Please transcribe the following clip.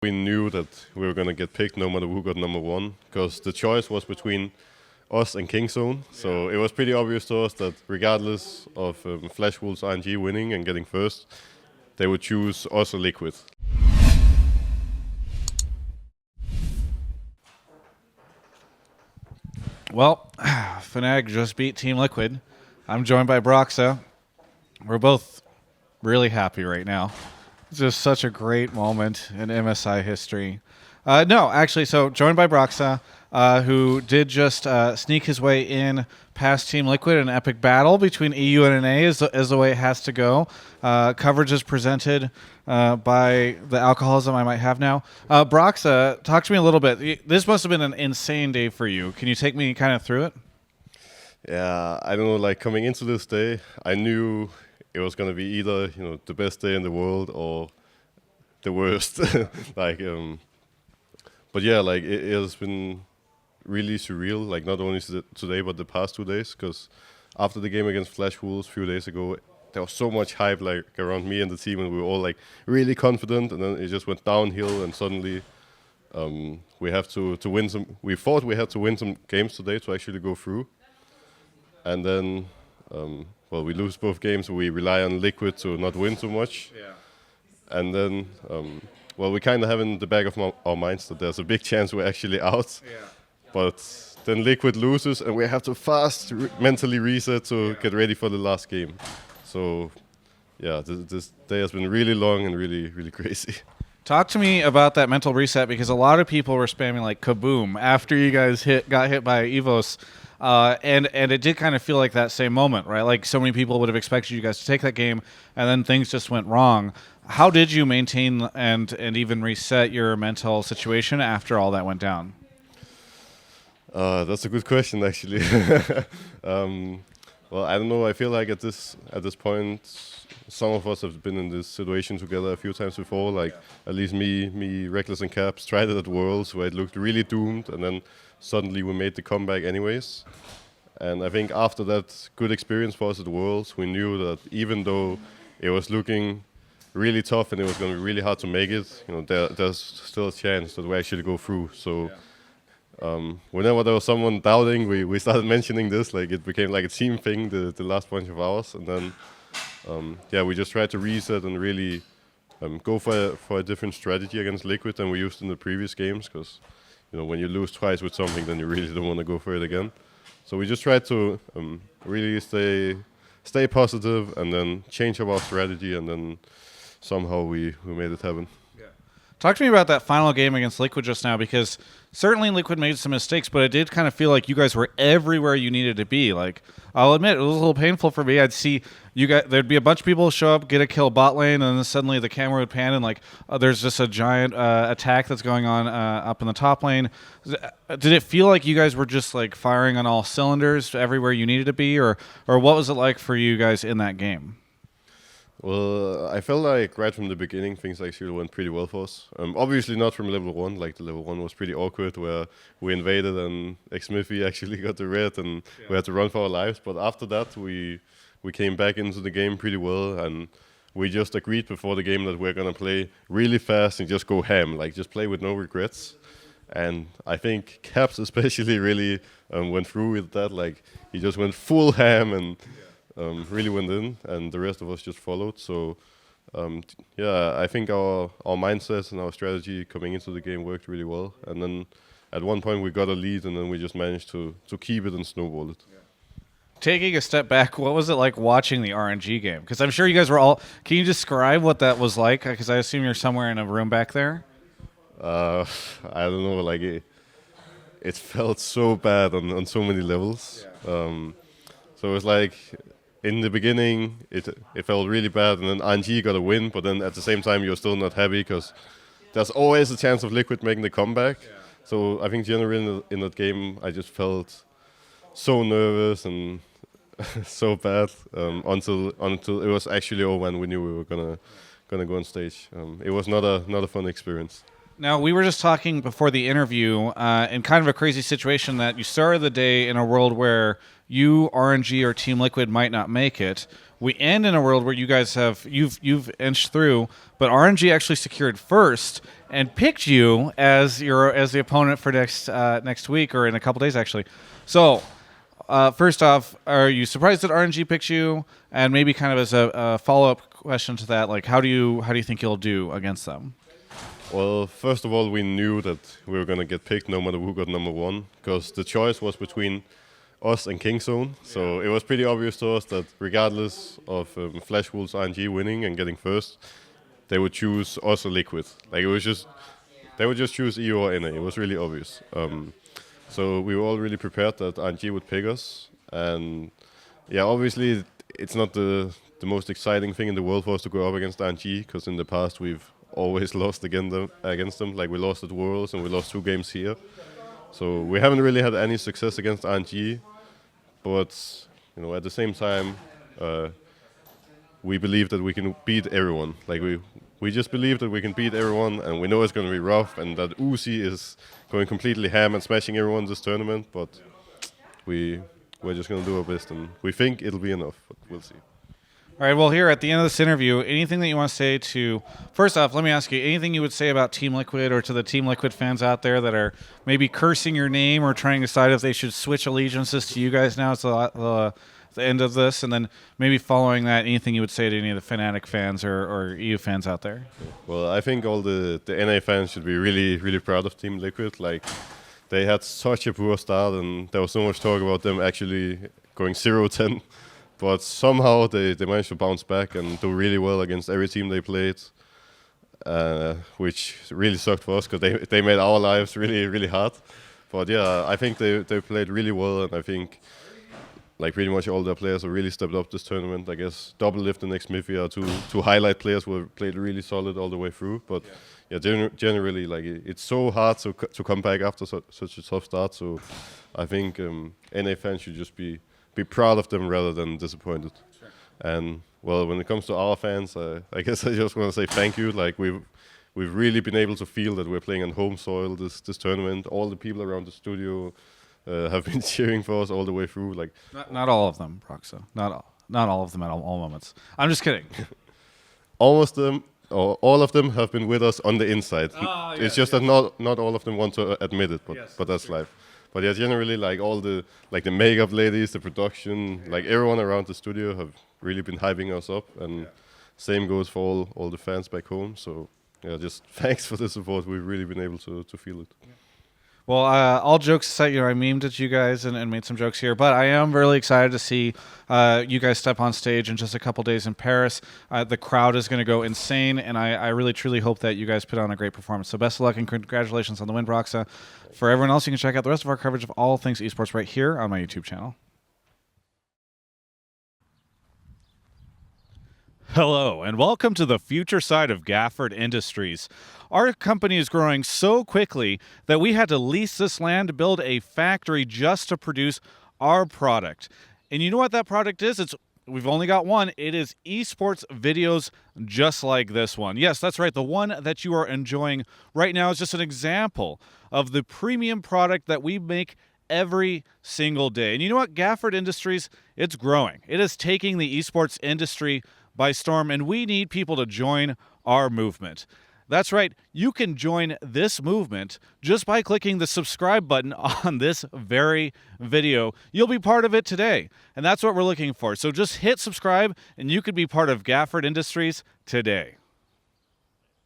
We knew that we were gonna get picked no matter who got number one, because the choice was between us and Kingzone. So it was pretty obvious to us that regardless of Flash Wolves RNG winning and getting first, they would choose us or Liquid. Well, Fnatic just beat Team Liquid. I'm joined by Broxah. We're both really happy right now. It's just such a great moment in MSI history. No, actually, so joined by Broxah, who did just sneak his way in past Team Liquid, an epic battle between EU and NA is the way it has to go. Coverage is presented by the alcoholism I might have now. Broxah, talk to me a little bit. This must have been an insane day for you. Can you take me kind of through it? Yeah, I don't know, like coming into this day, I knew it was gonna be either, the best day in the world or the worst. like But yeah, like it has been really surreal, like not only today but the past 2 days, because after the game against Flash Wolves a few days ago, there was so much hype like around me and the team, and we were all like really confident, and then it just went downhill, and suddenly we have to win some. We thought we had to win some games today to actually go through, and then we lose both games. We rely on Liquid to not win too much, and then we kind of have in the back of our minds that there's a big chance we're actually out. But then Liquid loses, and we have to fast mentally reset to get ready for the last game. So, yeah, this day has been really long and really, really crazy. Talk to me about that mental reset, because a lot of people were spamming like kaboom after you guys got hit by Evos. And it did kind of feel like that same moment, right? Like so many people would have expected you guys to take that game, and then things just went wrong. How did you maintain and even reset your mental situation after all that went down? That's a good question, actually. Well, I don't know. I feel like at this point, some of us have been in this situation together a few times before. Like at least me, Reckless, and Caps tried it at Worlds, where it looked really doomed, and then suddenly we made the comeback anyways. And I think after that good experience for us at Worlds, we knew that even though it was looking really tough and it was going to be really hard to make it, there's still a chance that we actually go through. So. Whenever there was someone doubting, we started mentioning this. Like it became like a team thing, the last bunch of hours, and then we just tried to reset and really go for a different strategy against Liquid than we used in the previous games. Because when you lose twice with something, then you really don't want to go for it again. So we just tried to really stay positive and then change up our strategy, and then somehow we made it happen. Talk to me about that final game against Liquid just now, because certainly Liquid made some mistakes, but it did kind of feel like you guys were everywhere you needed to be. Like, I'll admit, it was a little painful for me. I'd see you guys, there'd be a bunch of people show up, get a kill bot lane, and then suddenly the camera would pan, and there's just a giant attack that's going on up in the top lane. Did it feel like you guys were just like firing on all cylinders everywhere you needed to be, or what was it like for you guys in that game? Well, I felt like right from the beginning things actually went pretty well for us. Obviously not from level 1, like the level 1 was pretty awkward where we invaded and Xmithy actually got the red and we had to run for our lives. But after that we came back into the game pretty well, and we just agreed before the game that we're going to play really fast and just go ham, like just play with no regrets. And I think Caps especially really went through with that, like he just went full ham and really went in, and the rest of us just followed. So, I think our mindset and our strategy coming into the game worked really well. And then at one point we got a lead, and then we just managed to keep it and snowball it. Taking a step back, what was it like watching the RNG game? Because I'm sure you guys were all... Can you describe what that was like? Because I assume you're somewhere in a room back there. I don't know, like it felt so bad on so many levels. So it was like... In the beginning, it felt really bad, and then RNG got a win, but then at the same time, you're still not happy because there's always a chance of Liquid making the comeback. So I think generally in that game, I just felt so nervous and so bad until it was actually over and we knew we were gonna go on stage. It was not a fun experience. Now, we were just talking before the interview in kind of a crazy situation that you started the day in a world where you, RNG, or Team Liquid might not make it. We end in a world where you guys you've inched through, but RNG actually secured first and picked you as the opponent for next week, or in a couple days actually. So, first off, are you surprised that RNG picked you? And maybe kind of as a follow-up question to that, like how do you think you'll do against them? Well, first of all, we knew that we were going to get picked no matter who got number one, because the choice was between us and Kingzone. So it was pretty obvious to us that regardless of Flash Wolves RNG winning and getting first, they would choose us or Liquid. Like, it was just, they would just choose EU or NA. It was really obvious. So we were all really prepared that RNG would pick us. And yeah, obviously it's not the most exciting thing in the world for us to go up against RNG, because in the past we've always lost against them. Like, we lost at Worlds and we lost 2 games here. So we haven't really had any success against RNG. But at the same time, we believe that we can beat everyone. Like, we just believe that we can beat everyone, and we know it's going to be rough, and that Uzi is going completely ham and smashing everyone this tournament. But we're just going to do our best, and we think it'll be enough. But we'll see. All right, well, here at the end of this interview, anything that you want to say to... First off, let me ask you, anything you would say about Team Liquid or to the Team Liquid fans out there that are maybe cursing your name or trying to decide if they should switch allegiances to you guys now at the end of this? And then maybe following that, anything you would say to any of the Fnatic fans or EU fans out there? Well, I think all the NA fans should be really, really proud of Team Liquid. Like, they had such a poor start, and there was so much talk about them actually going 0-10. But somehow they managed to bounce back and do really well against every team they played, which really sucked for us because they made our lives really, really hard. But yeah, I think they played really well, and I think like pretty much all their players have really stepped up this tournament. I guess Doublelift and Xmithia are two highlight players who have played really solid all the way through. But yeah, generally, like, it's so hard to come back after such a tough start. So I think NA fans should just be proud of them rather than disappointed. Sure. And well, when it comes to our fans, I guess I just want to say thank you. Like, we've really been able to feel that we're playing on home soil this tournament. All the people around the studio have been cheering for us all the way through. Like, not all of them, Broxah. Not all of them at all moments. I'm just kidding. Almost them. Or all of them have been with us on the inside. It's just that not all of them want to admit it, but that's life. But yeah, generally, like, all the makeup ladies, the production, like everyone around the studio have really been hyping us up, and same goes for all the fans back home. So yeah, just thanks for the support. We've really been able to feel it. Yeah. Well, all jokes aside, I memed at you guys and made some jokes here, but I am really excited to see you guys step on stage in just a couple days in Paris. The crowd is going to go insane, and I really, truly hope that you guys put on a great performance. So best of luck and congratulations on the win, Broxah. For everyone else, you can check out the rest of our coverage of all things esports right here on my YouTube channel. Hello, and welcome to the future side of Gafford Industries. Our company is growing so quickly that we had to lease this land to build a factory just to produce our product. And you know what that product is? We've only got one. It is esports videos just like this one. Yes, that's right. The one that you are enjoying right now is just an example of the premium product that we make every single day. And you know what? Gafford Industries, it's growing. It is taking the esports industry by storm, and we need people to join our movement. That's right, you can join this movement just by clicking the subscribe button on this very video. You'll be part of it today, and that's what we're looking for. So just hit subscribe, and you could be part of Gafford Industries today.